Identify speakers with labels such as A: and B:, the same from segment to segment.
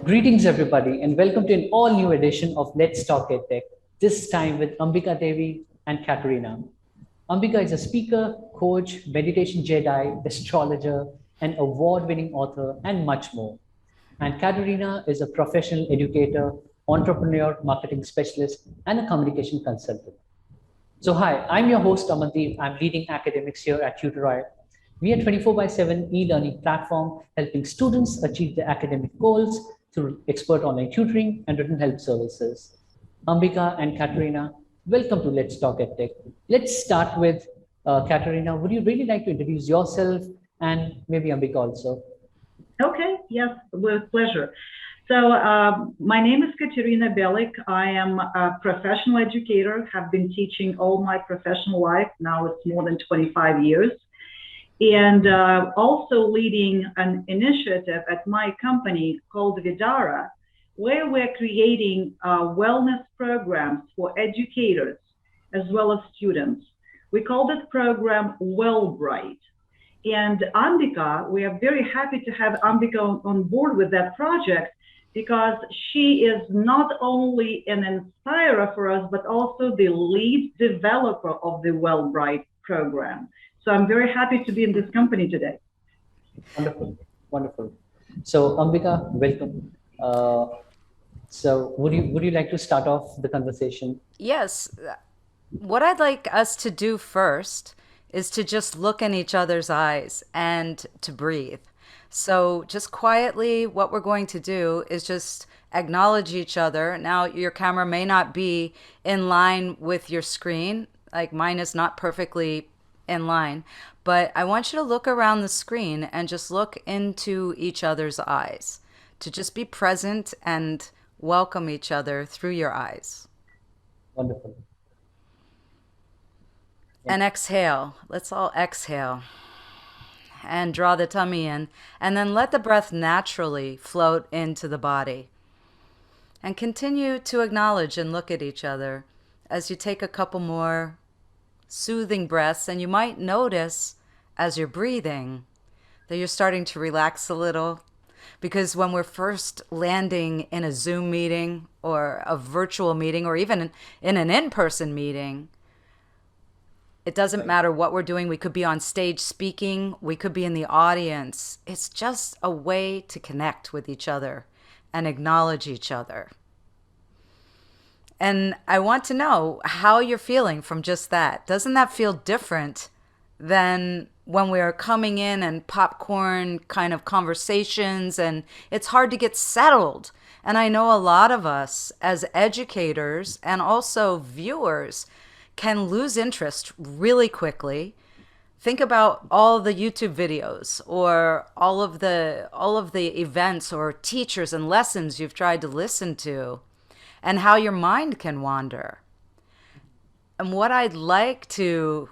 A: Greetings, everybody, and welcome to an all new edition of Let's Talk EdTech, this time with Ambika Devi and Katerina. Ambika is a speaker, coach, meditation Jedi, astrologer, an award winning author, and much more. And Katerina is a professional educator, entrepreneur, marketing specialist, and a communication consultant. So, hi, I'm your host, Amandeep. I'm leading academics here at TutorEye. We are 24 by 7 e-learning platform helping students achieve their academic goals through expert online tutoring and written help services. Ambika and Katerina, welcome to Let's Talk EdTech. Let's start with Katerina. Would you really like to introduce yourself and maybe Ambika also?
B: Okay, yes, with pleasure. So my name is Katerina Belik. I am a professional educator, have been teaching all my professional life. Now it's more than 25 years. And also leading an initiative at my company called Vidara, where we're creating wellness programs for educators as well as students. We call this program WellBright. And Ambika, we are very happy to have Ambika on board with that project because she is not only an inspirer for us, but also the lead developer of the WellBright program. So I'm very happy to be in this company today.
A: Wonderful, wonderful. So Ambika, welcome. So would you like to start off the conversation?
C: Yes. What I'd like us to do first is to just look in each other's eyes and to breathe. So just quietly, what we're going to do is just acknowledge each other. Now, your camera may not be in line with your screen, like mine is not perfectly in line, but I want you to look around the screen and just look into each other's eyes, to just be present and welcome each other through your eyes.
A: Wonderful.
C: And exhale. Let's all exhale. And draw the tummy in. And then let the breath naturally float into the body. And continue to acknowledge and look at each other as you take a couple more soothing breaths. And you might notice as you're breathing that you're starting to relax a little. Because when we're first landing in a Zoom meeting or a virtual meeting or even in an in-person meeting, it doesn't matter what we're doing. We could be on stage speaking. We could be in the audience. It's just a way to connect with each other and acknowledge each other. And I want to know how you're feeling from just that. Doesn't that feel different than when we're coming in and popcorn kind of conversations and it's hard to get settled? And I know a lot of us as educators and also viewers can lose interest really quickly. Think about all the YouTube videos or all of the events or teachers and lessons you've tried to listen to and how your mind can wander. And what I'd like to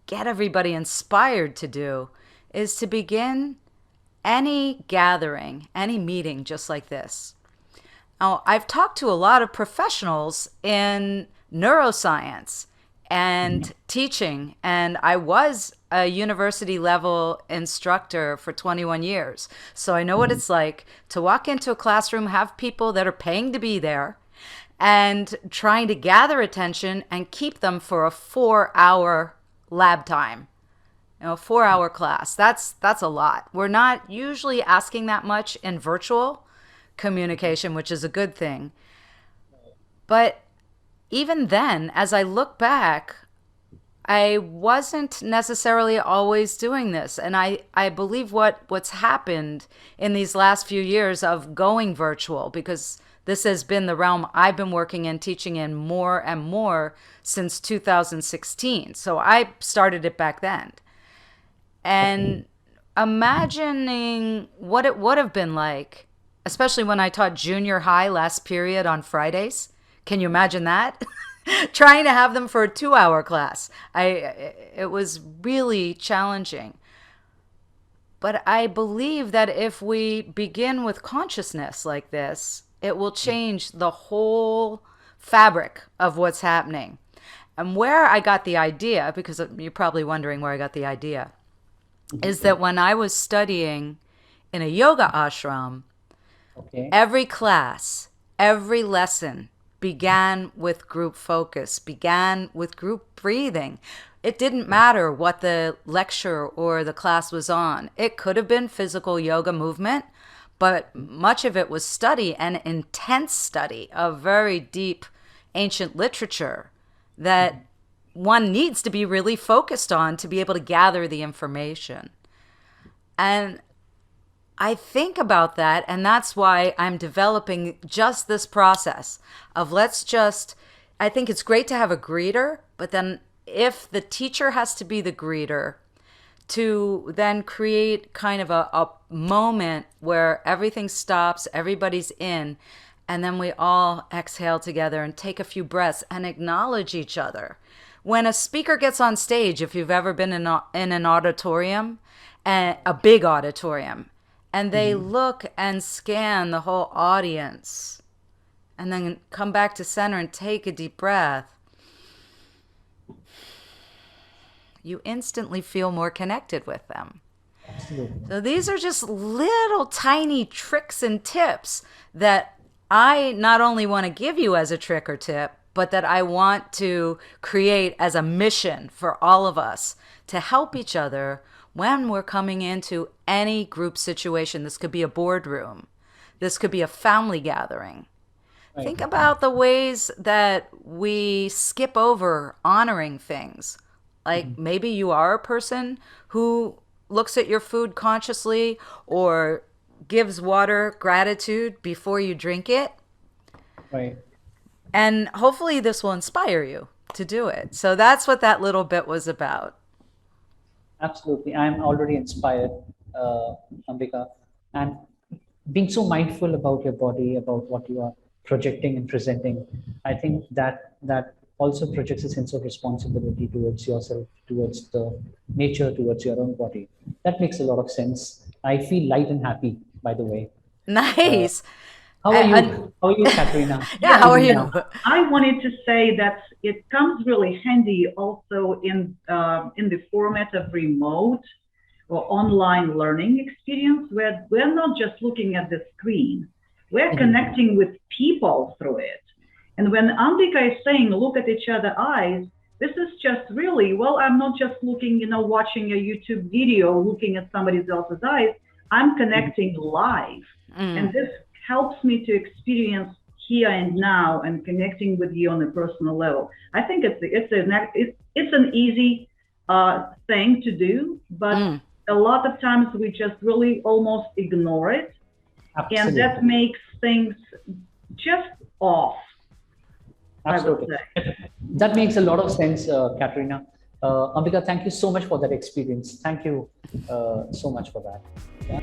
C: get everybody inspired to do is to begin any gathering, any meeting just like this. Now, I've talked to a lot of professionals in neuroscience and teaching, and I was a university level instructor for 21 years. So I know what it's like to walk into a classroom, have people that are paying to be there and trying to gather attention and keep them for a 4-hour lab time. You know, 4-hour class. That's a lot. We're not usually asking that much in virtual communication, which is a good thing. But even then, as I look back, I wasn't necessarily always doing this. And I believe what's happened in these last few years of going virtual, because this has been the realm I've been working in, teaching in more and more since 2016. So I started it back then. And imagining what it would have been like, especially when I taught junior high last period on Fridays. Can you imagine that? Trying to have them for a 2-hour class. It was really challenging. But I believe that if we begin with consciousness like this, it will change the whole fabric of what's happening. And where I got the idea, because you're probably wondering where I got the idea, is that when I was studying in a yoga ashram,
A: Okay.
C: Every class, every lesson began with group focus, began with group breathing. It didn't matter what the lecture or the class was on. It could have been physical yoga movement, but much of it was study, and intense study of very deep ancient literature that one needs to be really focused on to be able to gather the information. And I think about that, and that's why I'm developing just this process of I think it's great to have a greeter, but then if the teacher has to be the greeter, to then create kind of a moment where everything stops, everybody's in, and then we all exhale together and take a few breaths and acknowledge each other. When a speaker gets on stage, if you've ever been in an auditorium, a big auditorium, and they look and scan the whole audience and then come back to center and take a deep breath, you instantly feel more connected with them.
A: Absolutely.
C: So these are just little tiny tricks and tips that I not only want to give you as a trick or tip, but that I want to create as a mission for all of us to help each other when we're coming into any group situation. This could be a boardroom. This could be a family gathering.
A: Right.
C: Think about the ways that we skip over honoring things. Like maybe you are a person who looks at your food consciously or gives water gratitude before you drink it.
A: Right.
C: And hopefully this will inspire you to do it. So that's what that little bit was about.
A: Absolutely. I'm already inspired, Ambika. And being so mindful about your body, about what you are projecting and presenting, I think that also projects a sense of responsibility towards yourself, towards the nature, towards your own body. That makes a lot of sense. I feel light and happy, by the way.
C: Nice.
A: How are you?
C: And-
A: How are you, Katerina?
C: Yeah, how are you?
A: Now?
B: I wanted to say that it comes really handy also in the format of remote or online learning experience, where we're not just looking at the screen, we're connecting with people through it. And when Ambika is saying, look at each other's eyes, this is just really, well, I'm not just looking, watching a YouTube video, looking at somebody else's eyes. I'm connecting live. And this helps me to experience here and now and connecting with you on a personal level. I think it's an easy thing to do, but a lot of times we just really almost ignore it.
A: Absolutely.
B: And that makes things just off.
A: Absolutely. That makes a lot of sense, Katerina. Ambika, thank you so much for that experience. Thank you so much for that. Yeah.